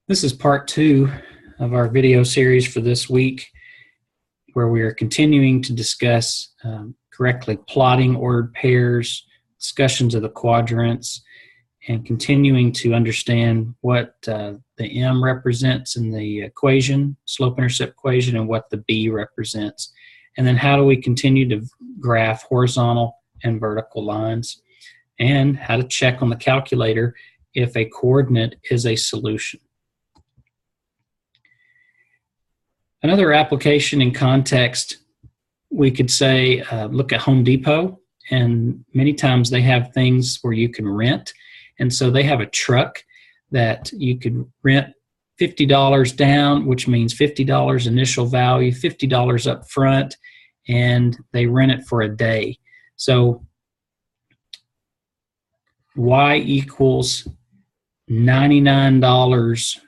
This is part 2 of our video series for this week, where we are continuing to discuss correctly plotting ordered pairs, discussions of the quadrants, and continuing to understand what the M represents in the equation, slope-intercept equation, and what the B represents. And then how do we continue to graph horizontal and vertical lines, and how to check on the calculator if a coordinate is a solution. Another application in context, we could say, look at Home Depot, and many times they have things where you can rent. And so they have a truck that you could rent $50 down, which means $50 initial value, $50 up front, and they rent it for a day. So Y equals $99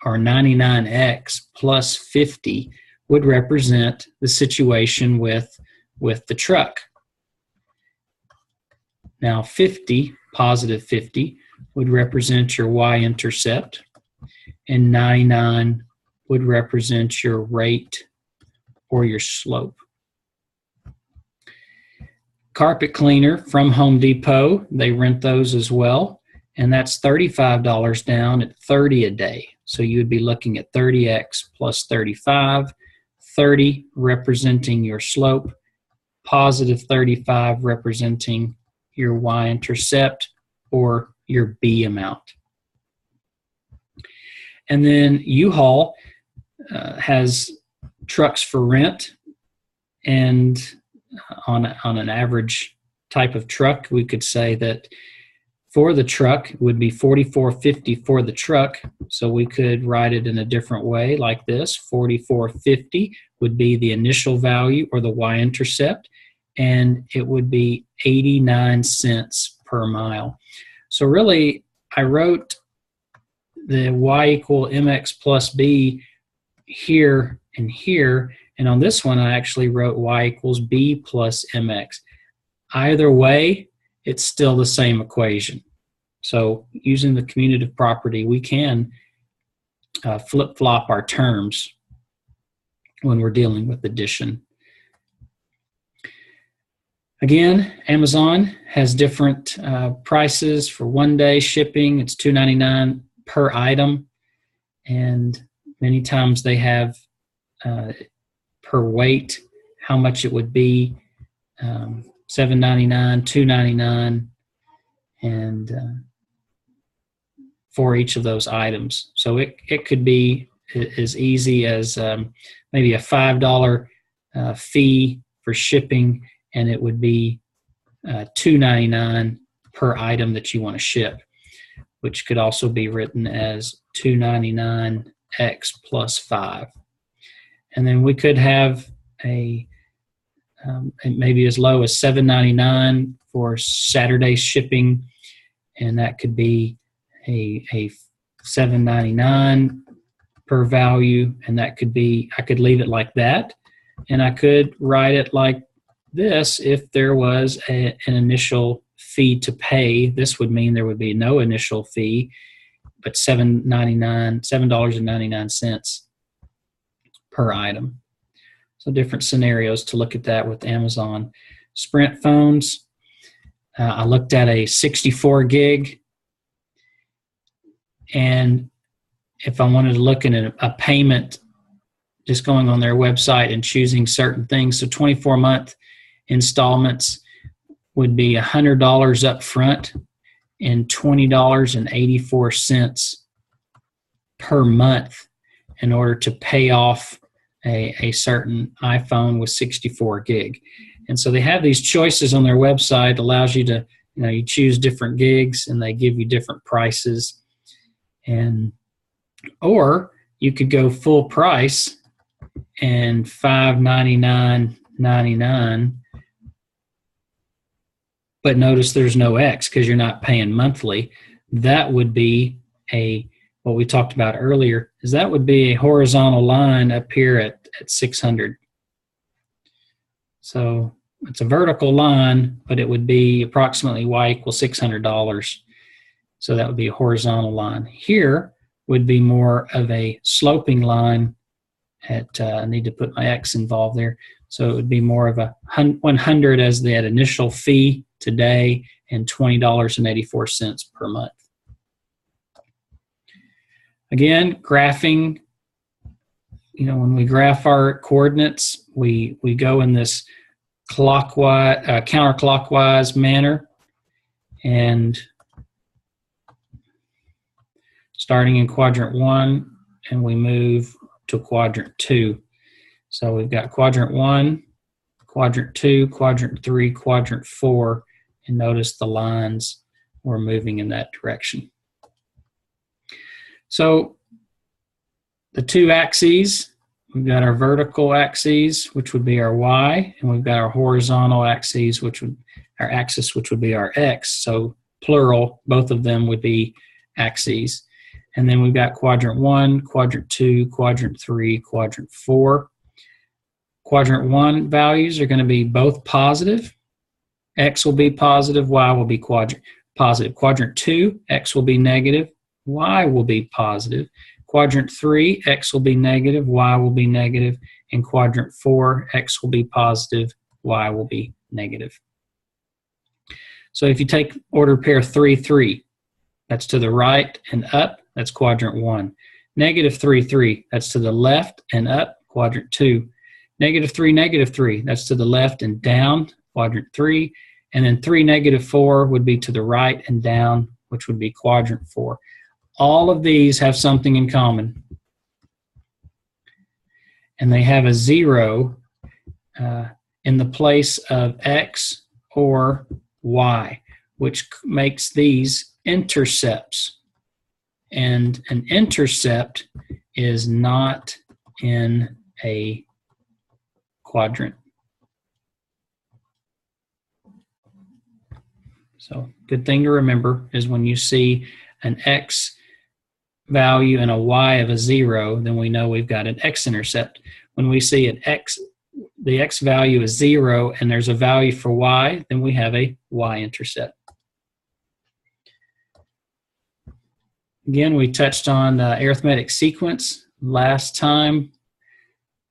or 99x plus 50 would represent the situation with the truck. Now 50, positive 50, would represent your y-intercept, and 99 would represent your rate or your slope. Carpet cleaner from Home Depot, they rent those as well, and that's $35 down at 30 a day. So you would be looking at 30x plus 35, 30 representing your slope, positive 35 representing your y-intercept or your B amount. And then U-Haul has trucks for rent, and on an average type of truck, we could say that for the truck it would be $44.50 for the truck. So we could write it in a different way like this. $44.50 would be the initial value or the y-intercept, and it would be 89 cents per mile. So really, I wrote the y equal mx plus b here and here, and on this one I actually wrote y equals b plus mx. Either way, it's still the same equation. So using the commutative property, we can flip-flop our terms when we're dealing with addition. Again, Amazon has different prices for one-day shipping. It's $2.99 per item, and many times they have per weight how much it would be, $7.99, $2.99, and for each of those items. So it could be as easy as maybe a $5 fee for shipping, and it would be $2.99 per item that you want to ship, which could also be written as $2.99x plus 5. And then we could have a maybe as low as $7.99 for Saturday shipping, and that could be a $7.99 per value, and that could be, I could leave it like that, and I could write it like this. If there was an initial fee to pay, this would mean there would be no initial fee, but $7.99 per item. So different scenarios to look at that with Amazon. Sprint phones, I looked at a 64 gig, and if I wanted to look at a payment, just going on their website and choosing certain things, so 24-month installments would be $100 up front and $20.84 per month in order to pay off a certain iPhone with 64 gig. And so they have these choices on their website. It allows you to, you choose different gigs, and they give you different prices. And or you could go full price and $599.99, but notice there's no X because you're not paying monthly. That would be what we talked about earlier, is that would be a horizontal line up here at 600. So it's a vertical line, but it would be approximately y equals $600. So that would be a horizontal line. Here would be more of a sloping line at, I need to put my X involved there. So it would be more of a 100 as that initial fee today and $20.84 per month. Again, graphing, when we graph our coordinates, we go in this clockwise, counterclockwise manner, and starting in quadrant 1, and we move to quadrant 2. So we've got quadrant 1, quadrant 2, quadrant 3, quadrant 4, and notice the lines were moving in that direction. So the two axes, we've got our vertical axes, which would be our Y, and we've got our horizontal axes, which would be our X. So plural, both of them would be axes. And then we've got quadrant 1, quadrant 2, quadrant 3, quadrant 4. Quadrant 1 values are going to be both positive. X will be positive, Y will be positive. Quadrant 2, X will be negative, Y will be positive. Quadrant 3, X will be negative, Y will be negative. And quadrant 4, X will be positive, Y will be negative. So if you take order pair 3, 3, that's to the right and up, that's quadrant 1. Negative 3, 3, that's to the left and up, quadrant 2. Negative 3, that's to the left and down, quadrant 3. And then 3, negative 4 would be to the right and down, which would be quadrant 4. All of these have something in common. And they have a 0 in the place of X or Y, which makes these intercepts. And an intercept is not in a quadrant. So good thing to remember is when you see an X value and a Y of a 0, then we know we've got an X-intercept. When we see an X, the X value is 0 and there's a value for Y, then we have a Y-intercept. Again, we touched on arithmetic sequence last time,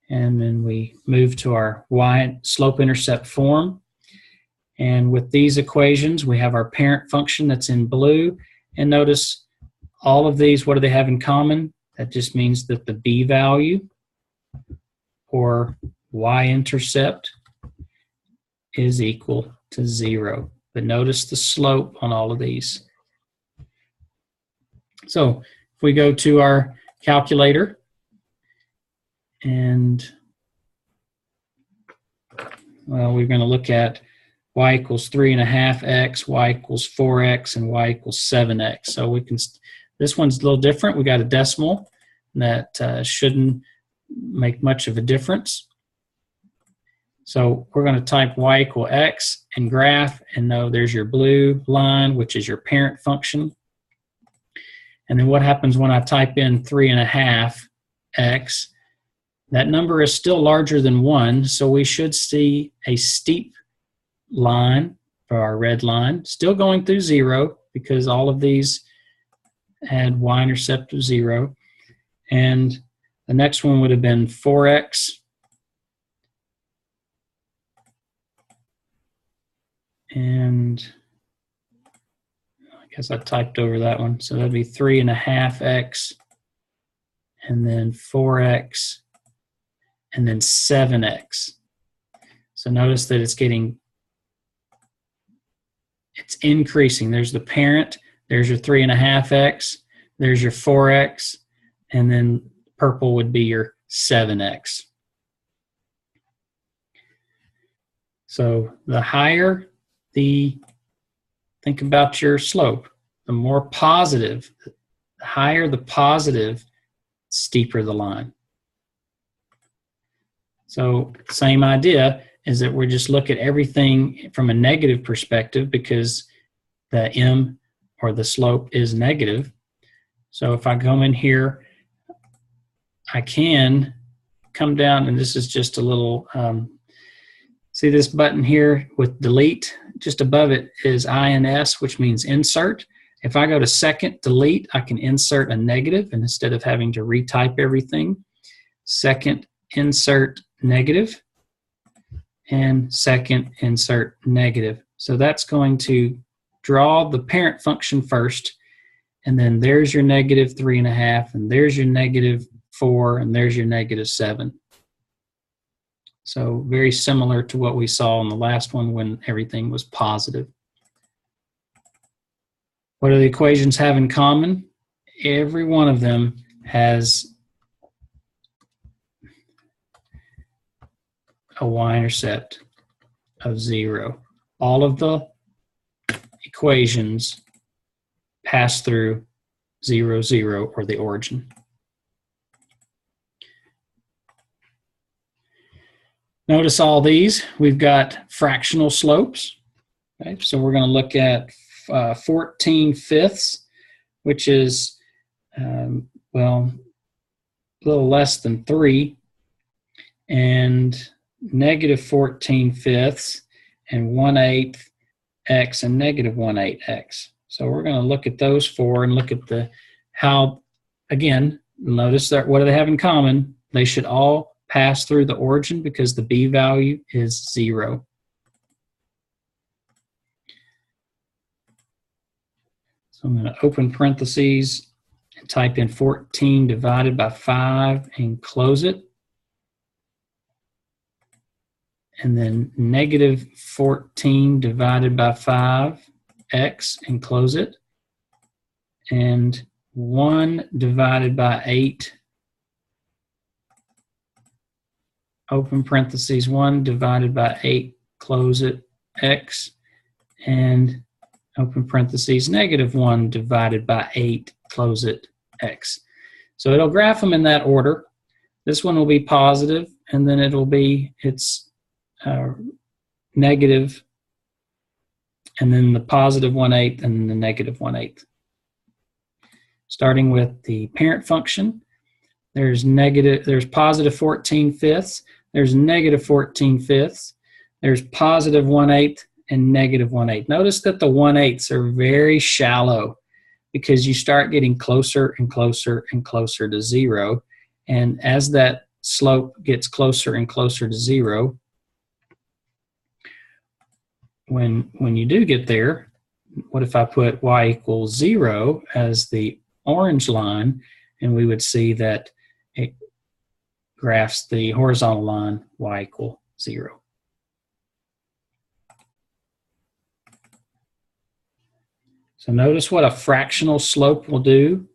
and then we moved to our Y slope-intercept form. And with these equations, we have our parent function that's in blue. And notice all of these, what do they have in common? That just means that the B value or Y-intercept is equal to 0. But notice the slope on all of these. So if we go to our calculator, and well, we're going to look at Y equals 3.5x, Y equals 4x, and Y equals 7x. So we can, this one's a little different. We got a decimal that shouldn't make much of a difference. So we're going to type Y equal x and graph, and know there's your blue line, which is your parent function. And then what happens when I type in 3.5x? That number is still larger than 1, so we should see a steep line for our red line, still going through 0 because all of these had Y-intercept of 0. And the next one would have been 4x. And I guess I typed over that one. So that'd be 3.5x, and then 4x, and then 7x. So notice that it's increasing. There's the parent, there's your 3.5x, there's your 4x, and then purple would be your 7x. So the higher think about your slope, the more positive, the higher the positive, steeper the line. So same idea is that we just look at everything from a negative perspective because the m or the slope is negative. So if I come in here, I can come down, and this is just a little, see this button here with delete? Just above it is INS, which means insert. If I go to second delete, I can insert a negative, and instead of having to retype everything, second insert negative, and second insert negative. So that's going to draw the parent function first, and then there's your negative 3.5, and there's your negative 4, and there's your negative 7. So very similar to what we saw in the last one when everything was positive. What do the equations have in common? Every one of them has a y-intercept of 0. All of the equations pass through 0, 0, or the origin. Notice all these. We've got fractional slopes. Okay? So we're going to look at 14 fifths, which is, well, a little less than 3, and negative 14 fifths, and 1/8 x, and negative 1/8 x. So we're going to look at those four and look at how, again, notice that what do they have in common? They should all pass through the origin because the b value is 0. So I'm going to open parentheses and type in 14 divided by 5 and close it. And then negative 14 divided by 5x and close it. And 1 divided by 8, open parentheses, 1 divided by 8, close it, x, and open parentheses, negative 1 divided by 8, close it, x. So it'll graph them in that order. This one will be positive, and then it'll be negative, and then the positive 1/8, and then the negative 1/8. Starting with the parent function, there's positive 14 fifths, there's negative 14 fifths, there's positive 1/8, and negative 1/8. Notice that the 1/8s are very shallow because you start getting closer and closer and closer to 0. And as that slope gets closer and closer to 0, when you do get there, what if I put y equals 0 as the orange line, and we would see that it graphs the horizontal line y equal 0. So notice what a fractional slope will do.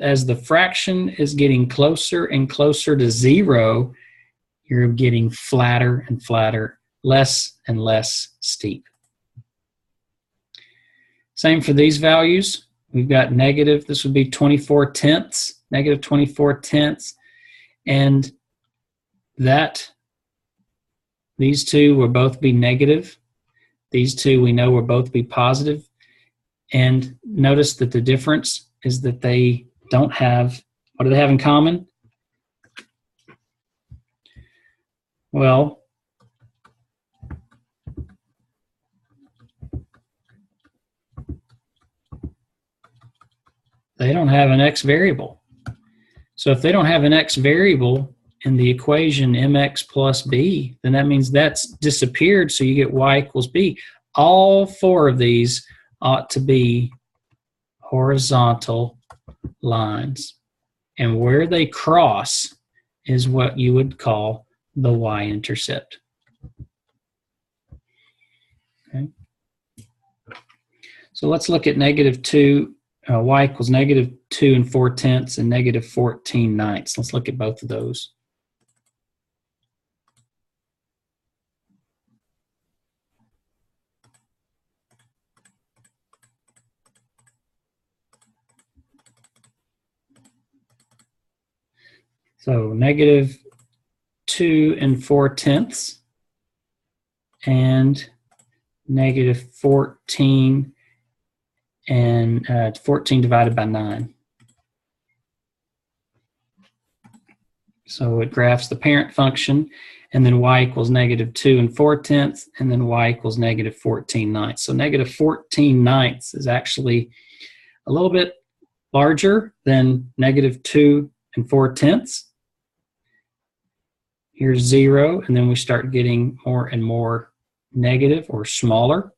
As the fraction is getting closer and closer to 0, you're getting flatter and flatter, less and less steep. Same for these values. We've got negative, this would be 24 tenths, negative 24 tenths, and these two will both be negative. These two we know will both be positive. And notice that the difference is that they don't have, what do they have in common? Well, they don't have an x variable. So if they don't have an x variable in the equation mx plus b, then that means that's disappeared, so you get y equals b. All four of these ought to be horizontal lines. And where they cross is what you would call the y-intercept. Okay. So let's look at negative 2. Y equals negative 2 4/10 and negative 14/9. Let's look at both of those. So negative 2 4/10 and negative 14 and 14 divided by 9. So it graphs the parent function, and then y equals negative 2 4/10, and then y equals negative 14/9. So negative 14/9 is actually a little bit larger than negative 2 4/10. Here's 0, and then we start getting more and more negative or smaller.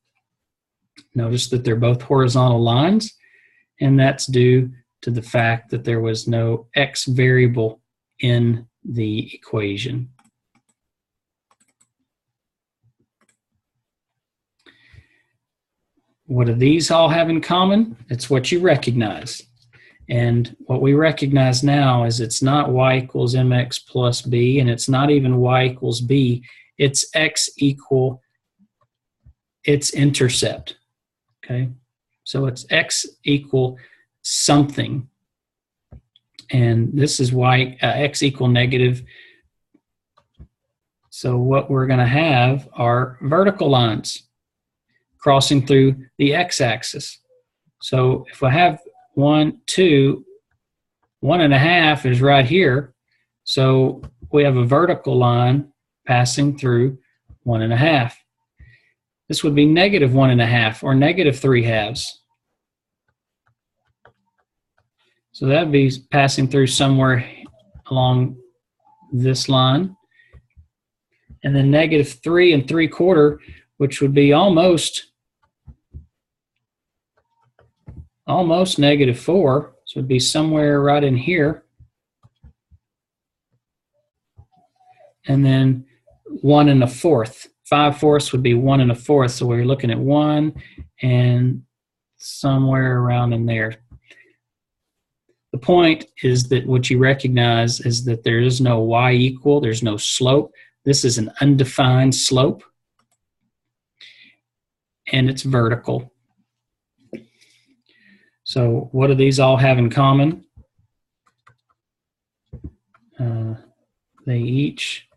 Notice that they're both horizontal lines, and that's due to the fact that there was no x variable in the equation. What do these all have in common? It's what you recognize. And what we recognize now is it's not y equals mx plus b, and it's not even y equals b. It's x equal its intercept. Okay, so it's x equal something, and this is y x equal negative. So what we're going to have are vertical lines crossing through the x-axis. So if I have 1, 2, 1.5 is right here, so we have a vertical line passing through 1.5. This would be negative 1.5 or negative 3/2. So that would be passing through somewhere along this line. And then negative 3 3/4, which would be almost negative 4. So it would be somewhere right in here. And then 1 1/4. 5/4 would be 1 1/4. So we're looking at 1 and somewhere around in there. The point is that what you recognize is that there is no y equal, there's no slope. This is an undefined slope, and it's vertical. So what do these all have in common? They each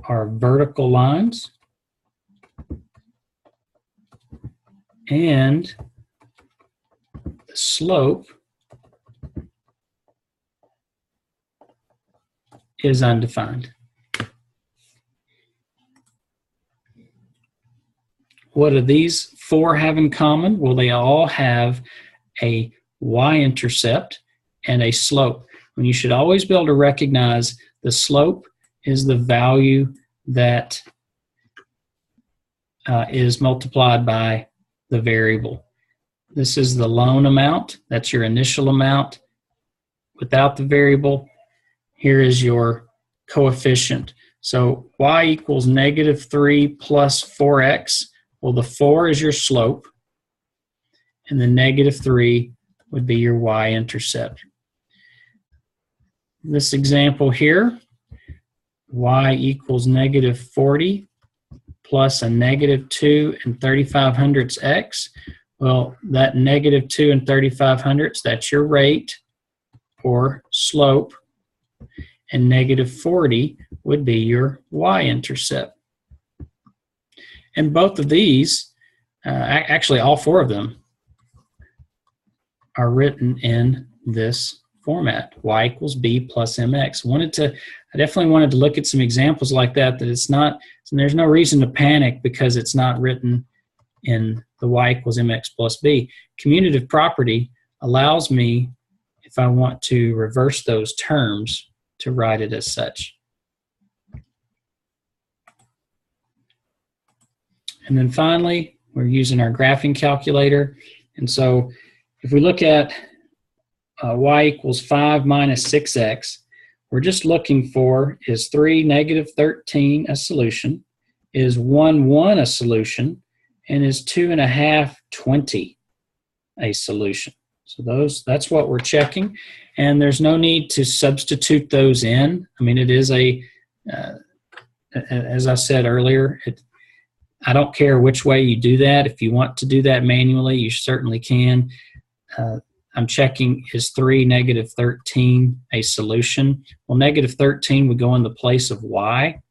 are vertical lines, and the slope is undefined. What do these four have in common? Well, they all have a y-intercept and a slope. And you should always be able to recognize the slope is the value that is multiplied by the variable. This is the loan amount. That's your initial amount without the variable. Here is your coefficient. So y equals negative 3 plus 4x. Well, the 4 is your slope, and the negative 3 would be your y-intercept. This example here, y equals negative 40 plus a negative 2 35/100 x. Well, that negative 2 35/100, that's your rate or slope, and negative 40 would be your y-intercept. And both of these, actually all four of them, are written in this format, y equals b plus mx. I definitely wanted to look at some examples like that it's not, there's no reason to panic because it's not written in the y equals mx plus b. Commutative property allows me, if I want to reverse those terms, to write it as such. And then finally, we're using our graphing calculator. And so if we look at y equals 5 minus 6x, we're just looking for, is 3 negative 13 a solution? Is 1 1 a solution? And is 2.5 20 a solution? So that's what we're checking. And there's no need to substitute those in. I mean, it is as I said earlier, I don't care which way you do that. If you want to do that manually, you certainly can. I'm checking, is 3 negative 13 a solution? Well, negative 13 would go in the place of y,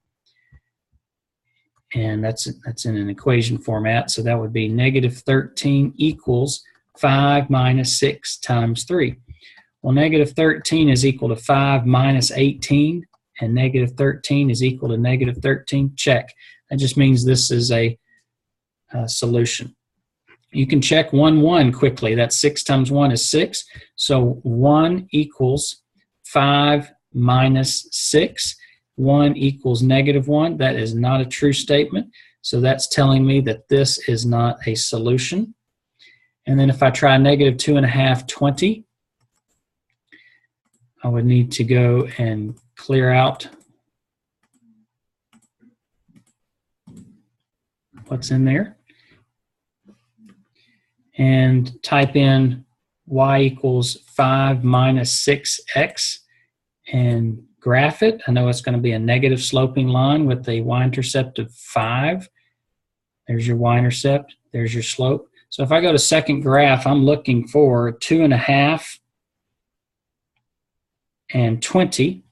and that's in an equation format, so that would be negative 13 equals 5 minus 6 times 3. Well, negative 13 is equal to 5 minus 18, and negative 13 is equal to negative 13, check. That just means this is a solution. You can check 1, 1 quickly. That's 6 times 1 is 6. So 1 equals 5 minus 6. 1 equals negative 1. That is not a true statement. So that's telling me that this is not a solution. And then if I try negative 2.5, 20, I would need to go and clear out what's in there and type in y equals 5 minus 6x and graph it. I know it's going to be a negative sloping line with a y-intercept of 5. There's your y-intercept. There's your slope. So if I go to second graph, I'm looking for 2.5 and 20,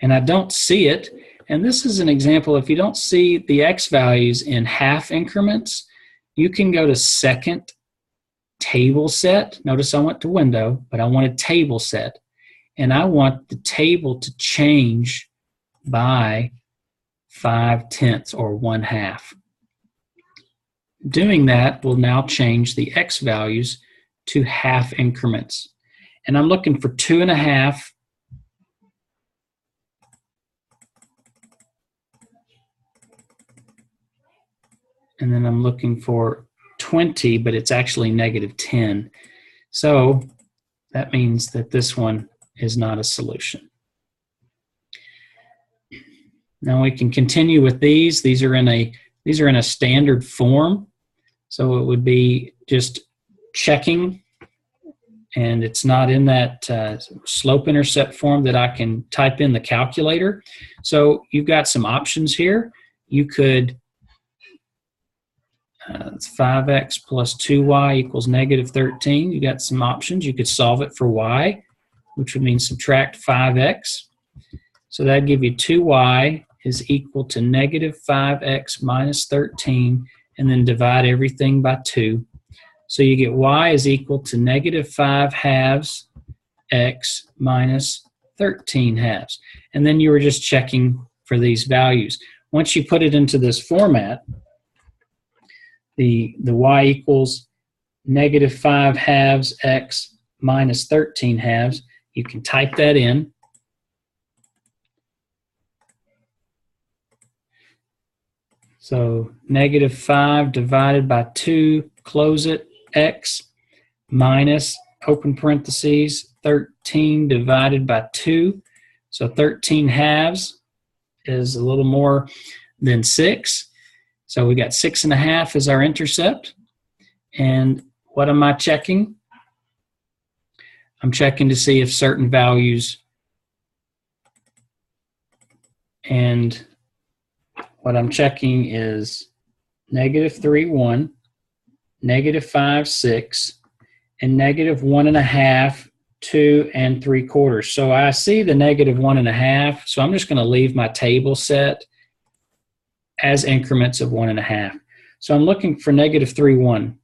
and I don't see it. And this is an example. If you don't see the x values in half increments, you can go to second table set. Notice I went to window, but I want a table set. And I want the table to change by 5/10 or 1/2. Doing that will now change the x values to half increments. And I'm looking for 2.5 and then I'm looking for 20, but it's actually negative 10. So that means that this one is not a solution. Now we can continue with these. These are in a standard form. So it would be just checking, and it's not in that slope intercept form that I can type in the calculator. So you've got some options here. You could, it's 5x plus 2y equals negative 13. You got some options. You could solve it for y, which would mean subtract 5x. So that'd give you 2y is equal to negative 5x minus 13, and then divide everything by 2. So you get y is equal to negative 5/2 x minus 13/2. And then you were just checking for these values. Once you put it into this format, the y equals negative 5/2 x minus 13/2, you can type that in. So negative 5 divided by 2, close it, x minus, open parentheses, 13 divided by 2. So 13/2 is a little more than 6. So we got 6.5 as our intercept. And what am I checking? I'm checking to see if certain values, and what I'm checking is negative 3, 1, negative 5, 6, and negative 1.5, 2 3/4. So I see the negative 1.5, so I'm just going to leave my table set as increments of 1.5. So I'm looking for negative 3, 1.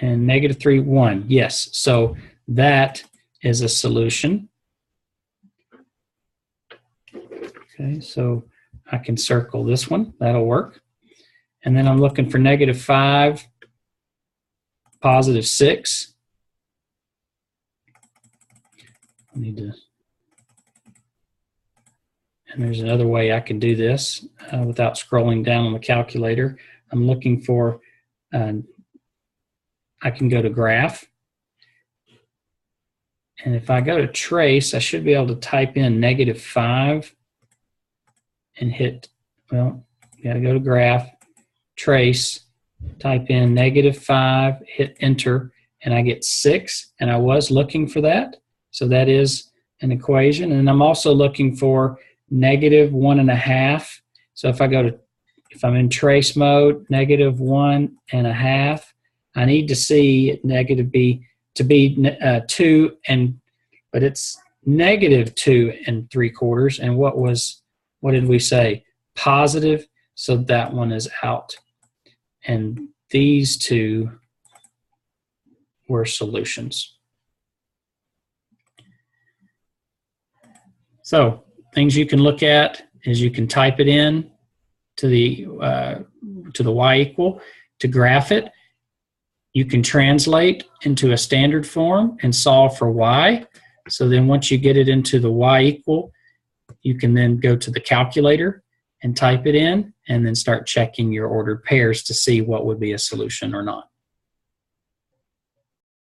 And negative 3, 1. Yes, so that is a solution. Okay, so I can circle this one. That'll work. And then I'm looking for negative 5, positive 6. I need to, and there's another way I can do this without scrolling down on the calculator. I'm looking for, I can go to graph. And if I go to trace, I should be able to type in negative 5 and hit, well, you got to go to graph, trace, type in negative 5, hit enter, and I get 6. And I was looking for that. So that is an equation. And I'm also looking for negative 1.5. So if I go to, if I'm in trace mode, negative 1.5, I need to see negative b to be 2, but it's negative 2 3/4. And what did we say? Positive. So that one is out. And these two were solutions. So things you can look at is you can type it in to the y equal to graph it. You can translate into a standard form and solve for y. So then once you get it into the y equal, you can then go to the calculator and type it in and then start checking your ordered pairs to see what would be a solution or not.